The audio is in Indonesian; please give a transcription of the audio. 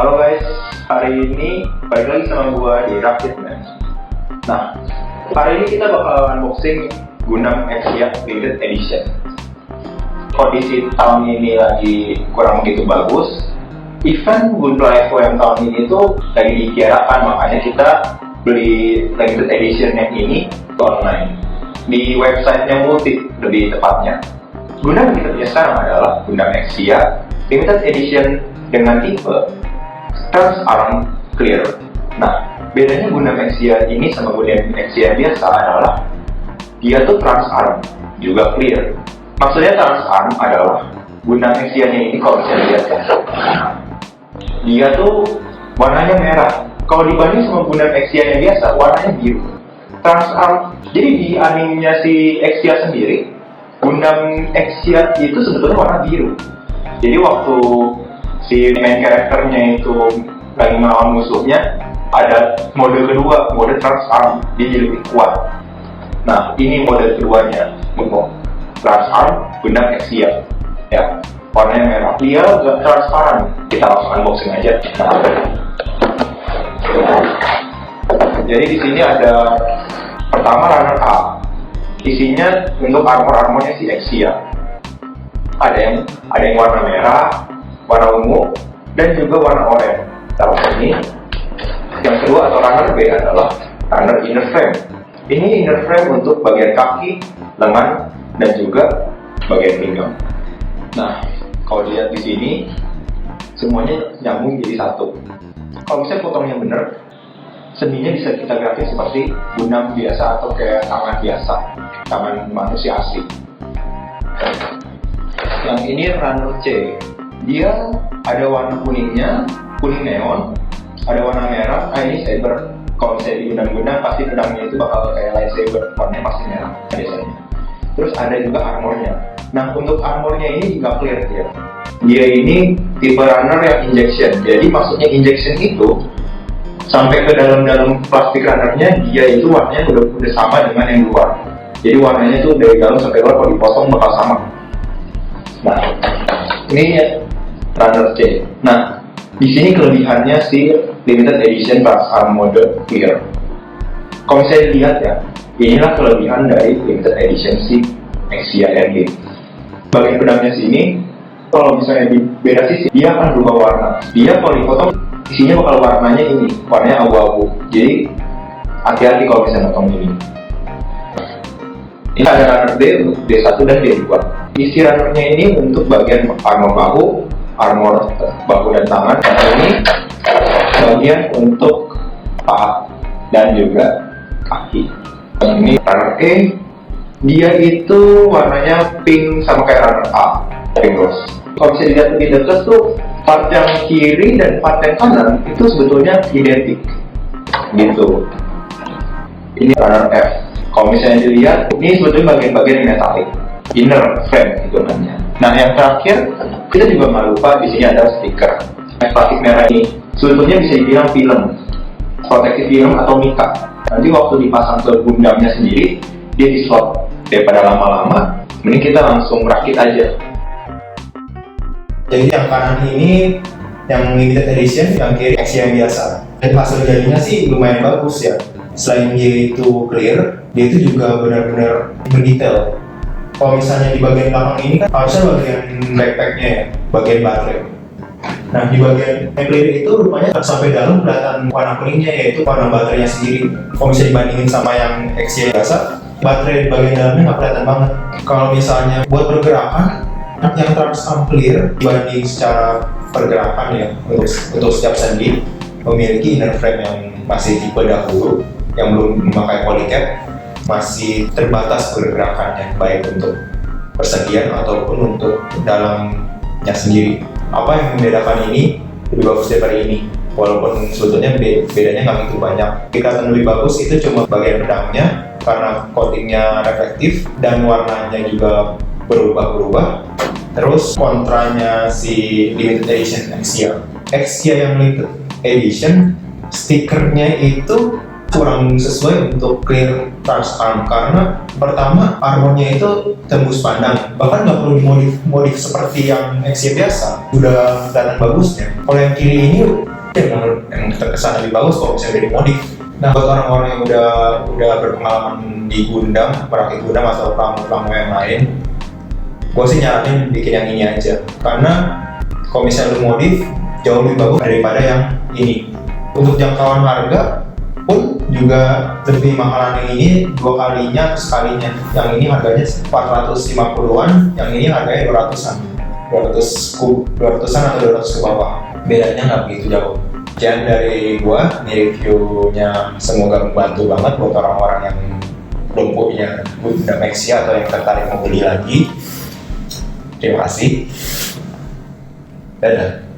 Halo guys, hari ini balik lagi sama gua di Rapidman. Nah, hari ini kita bakal unboxing Gundam Exia Limited Edition. Kondisi tahun ini lagi kurang begitu bagus. Event Gundam FOM tahun ini tuh lagi ditiadakan, makanya kita beli Limited Edition yang ini online di websitenya Multi lebih tepatnya. Gundam yang kita punya sekarang adalah Gundam Exia Limited Edition dengan tipe Trans-Arm Clear. Nah, bedanya Gundam Exia ini sama Gundam Exia biasa adalah dia tuh Trans-Arm juga Clear. Maksudnya Trans-Arm adalah Gundam Exia-nya ini kalau bisa dilihat kan, dia tuh warnanya merah. Kalau dibanding sama Gundam Exia yang biasa, warnanya biru. Trans-Arm, jadi di animenya si Exia sendiri, Gundam Exia itu sebetulnya warna biru. Jadi waktu si main karakternya itu lagi melawan musuhnya, ada mode kedua, mode Trans-Arm, dia jadi lebih kuat. Nah, ini mode keduanya untuk Trans-Arm Gundam Exia. Ya, warnanya merah. Dia gak transparan. Kita langsung unboxing aja. Jadi di sini ada pertama runner up. Isinya untuk armor-armornya si Exia. Ada yang warna merah, warna ungu, dan juga warna oranye. Taruh ini. Yang kedua atau runner B adalah runner inner frame. Ini inner frame untuk bagian kaki, lengan, dan juga bagian pinggang. Nah, kalau dilihat di sini, semuanya nyambung jadi satu. Kalau misalnya potongnya bener, sendinya bisa kita gerakin seperti Gundam biasa atau kayak tangan biasa, tangan manusia asli. Yang ini runner C, dia ada warna kuningnya, kuning neon, ada warna merah. Ini saber. Kalau misalnya di Gundam pasti pedangnya itu bakal kayak lightsaber, warnanya pasti merah biasanya. Terus ada juga armornya. Nah, untuk armornya ini juga clear ya. Dia ini tipe runner yang injection. Jadi maksudnya injection itu sampai ke dalam plastik runnernya, dia itu warnanya udah sama dengan yang luar. Jadi warnanya tuh dari dalam sampai luar kalau dipotong bakal sama. Nah, ini ya runner C. Nah, di sini kelebihannya si limited edition Trans-Arm mode clear. Kalau misalnya dilihat ya, inilah kelebihan dari limited edition si Exia NG. Bagian pedangnya sini, kalau misalnya di beda sisi, dia akan berubah warna. Dia kalau dipotong, isinya bakal warnanya ini, warnanya abu-abu. Jadi hati-hati kalau misalnya potong ini. Ini ada runner D, D1 dan D2. Isi runnernya ini untuk bagian armor bahu dan tangan. Dan ini bagian untuk paha dan juga kaki. Dan ini runner E, dia itu warnanya pink sama kayak runner A, pink rose. Kalau bisa dilihat lebih dekat tuh, part yang kiri dan part yang kanan itu sebetulnya identik gitu. Ini runner F. Kalau misalnya dilihat, ini sebetulnya bagian-bagian yang metalik, inner frame itu namanya. Nah, yang terakhir kita juga nggak lupa di sini ada stiker. Plastik merah ini sebetulnya bisa dibilang film, proteksi film atau mica. Nanti waktu dipasang ke Gundamnya sendiri, dia dislot. Daripada lama-lama, mending kita langsung rakit aja. Jadi yang kanan ini yang limited edition, yang kiri Exia yang biasa. Dan hasil jadinya sih lumayan bagus ya. Selain dia itu clear, dia itu juga benar-benar berdetail. Kalau misalnya di bagian belakang ini kan harusnya bagian backpacknya ya, bagian baterai. Nah, di bagian yang clear itu rupanya sampai dalam kelihatan warna kuningnya, yaitu warna baterainya sendiri. Kalau bisa dibandingin sama yang Exia biasa, baterai di bagian dalamnya nggak kelihatan banget. Kalau misalnya buat pergerakan, yang Trans-Arm Clear dibanding secara pergerakan ya, untuk setiap sendi memiliki inner frame yang masih tipe dahulu, yang belum memakai polycap, masih terbatas pergerakannya, baik untuk persendian ataupun untuk dalamnya sendiri. Apa yang membedakan ini lebih bagus daripada ini? Walaupun sebetulnya bedanya nggak begitu banyak. Kelihatan lebih bagus itu cuma bagian pedangnya, karena coatingnya reflektif dan warnanya juga berubah-ubah. Terus kontranya si limited edition Exia yang limited edition, stikernya itu kurang sesuai untuk clear trans arm, karena pertama armornya itu tembus pandang, bahkan nggak perlu dimodif seperti yang Exia biasa, udah kelihatan bagusnya. Kalau yang kiri ini emang terkesan lebih bagus kalau misalnya udah dimodif. Nah, buat orang-orang yang udah berpengalaman di Gundam, merakit Gundam atau pelamu yang lain, gue sih nyaranin bikin yang ini aja, karena kalau misalnya lu modif jauh lebih bagus daripada yang ini. Untuk jangkauan harga pun juga lebih mahalan yang ini 2 kalinya atau sekalinya. Yang ini harganya 450-an, yang ini harganya 200-an. 200-an atau 200 ke bawah. Bedanya nggak begitu jauh. Sekian dari gua, ini reviewnya semoga membantu banget buat orang-orang yang belum punya Gundam Exia atau yang tertarik mau beli lagi. Terima kasih. Dadah.